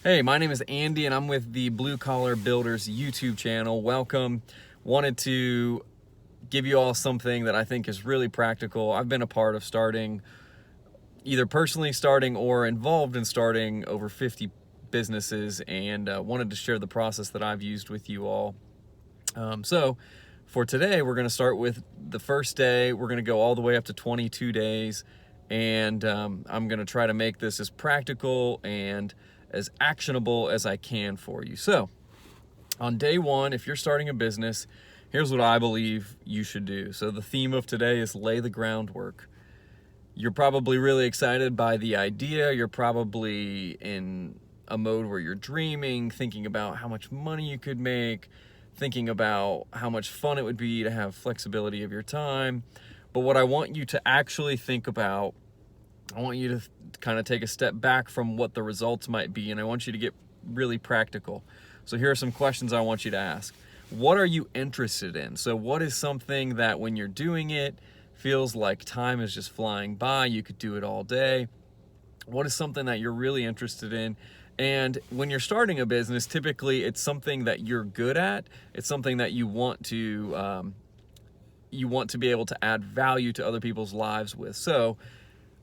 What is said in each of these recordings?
Hey, my name is Andy and I'm with the Blue Collar Builders YouTube channel. Welcome. Wanted to give you all something that I think is really practical. I've been a part of starting, either personally starting or involved in starting over 50 businesses, and wanted to share the process that I've used with you all. So for today, we're going to start with the first day. We're going to go all the way up to 22 days, and I'm going to try to make this as practical and as actionable as I can for you. So on day one, if you're starting a business, here's what I believe you should do. So the theme of today is lay the groundwork. You're probably really excited by the idea. You're probably in a mode where you're dreaming, thinking about how much money you could make, thinking about how much fun it would be to have flexibility of your time. But what I want you to actually think about, I want you to kind of take a step back from what the results might be, and I want you to get really practical. So here are some questions I want you to ask. What are you interested in? So what is something that when you're doing it feels like time is just flying by, you could do it all day? What is something that you're really interested in? And when you're starting a business, typically it's something that you're good at. It's something that you want to be able to add value to other people's lives with. So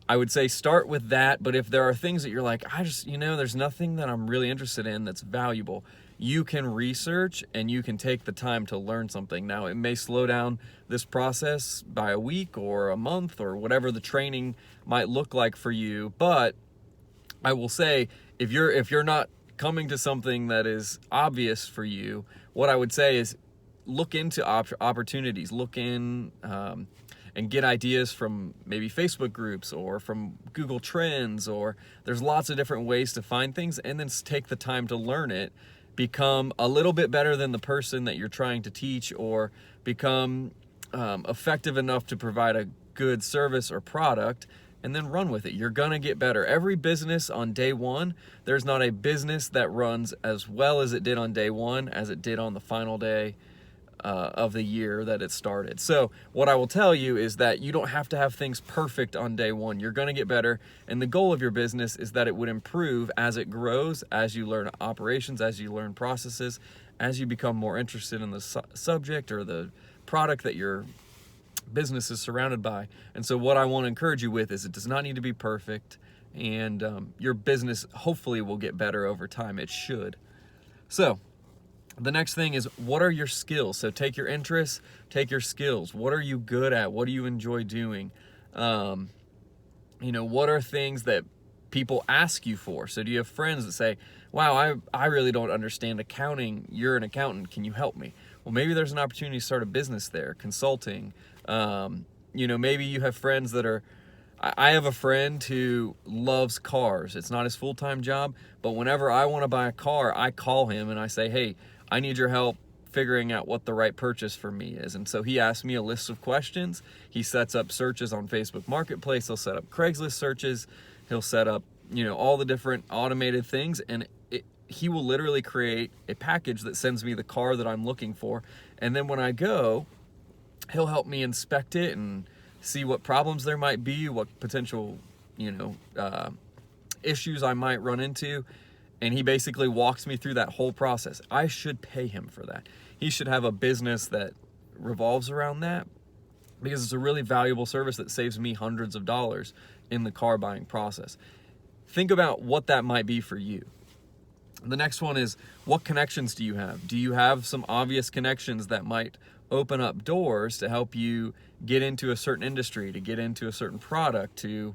I would say start with that, but if there are things that you're like, there's nothing that I'm really interested in that's valuable, you can research and you can take the time to learn something. Now, it may slow down this process by a week or a month or whatever the training might look like for you, but I will say, if you're not coming to something that is obvious for you, what I would say is look into opportunities, look in and get ideas from maybe Facebook groups or from Google Trends, or there's lots of different ways to find things, and then take the time to learn it, become a little bit better than the person that you're trying to teach, or become effective enough to provide a good service or product, and then run with it. You're gonna get better. Every business on day one, there's not a business that runs as well as it did on day one as it did on the final day of the year that it started. So what I will tell you is that you don't have to have things perfect on day one. You're going to get better, and the goal of your business is that it would improve as it grows, as you learn operations, as you learn processes, as you become more interested in the subject or the product that your business is surrounded by. And so what I want to encourage you with is it does not need to be perfect, and your business hopefully will get better over time. It should. So the next thing is, what are your skills? So take your interests, take your skills. What are you good at? What do you enjoy doing? What are things that people ask you for? So do you have friends that say, wow, I really don't understand accounting. You're an accountant. Can you help me? Well, maybe there's an opportunity to start a business there, consulting. Maybe you have friends that are, I have a friend who loves cars. It's not his full-time job, but whenever I want to buy a car, I call him and I say, hey, I need your help figuring out what the right purchase for me is. And so he asks me a list of questions. He sets up searches on Facebook Marketplace. He'll set up Craigslist searches. He'll set up, all the different automated things. And he will literally create a package that sends me the car that I'm looking for. And then when I go, he'll help me inspect it and see what problems there might be, what potential, issues I might run into. And he basically walks me through that whole process. I should pay him for that. He should have a business that revolves around that, because it's a really valuable service that saves me hundreds of dollars in the car buying process. Think about what that might be for you. The next one is, what connections do you have? Do you have some obvious connections that might open up doors to help you get into a certain industry, to get into a certain product, to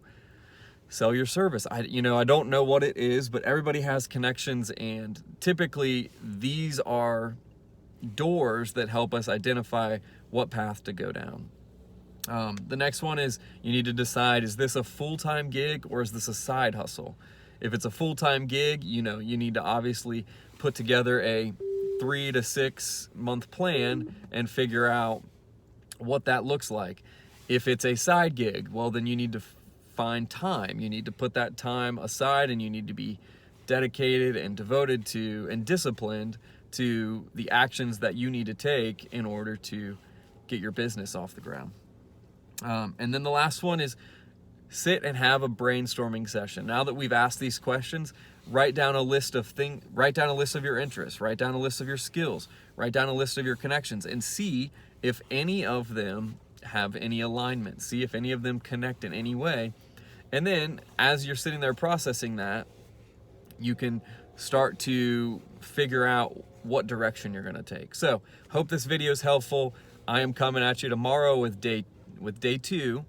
sell your service? I don't know what it is, but everybody has connections, and typically these are doors that help us identify what path to go down. The next one is, you need to decide, is this a full-time gig or is this a side hustle? If it's a full-time gig, you need to obviously put together a 3 to 6 month plan and figure out what that looks like. If it's a side gig, well, then you need to find time. You need to put that time aside, and you need to be dedicated and devoted to and disciplined to the actions that you need to take in order to get your business off the ground. And then the last one is sit and have a brainstorming session. Now that we've asked these questions, write down a list of your interests, write down a list of your skills, write down a list of your connections, and see if any of them have any alignment, see if any of them connect in any way. And then as you're sitting there processing that, you can start to figure out what direction you're going to take. So hope this video is helpful. I am coming at you tomorrow with day 2,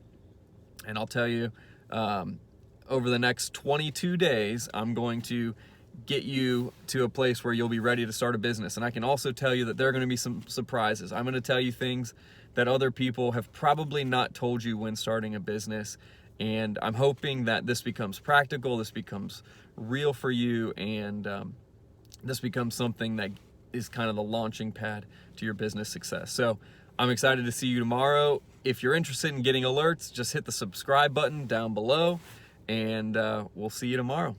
and I'll tell you, over the next 22 days, I'm going to get you to a place where you'll be ready to start a business. And I can also tell you that there are going to be some surprises. I'm going to tell you things that other people have probably not told you when starting a business. And I'm hoping that this becomes practical, this becomes real for you, and this becomes something that is kind of the launching pad to your business success. So I'm excited to see you tomorrow. If you're interested in getting alerts, just hit the subscribe button down below, and we'll see you tomorrow.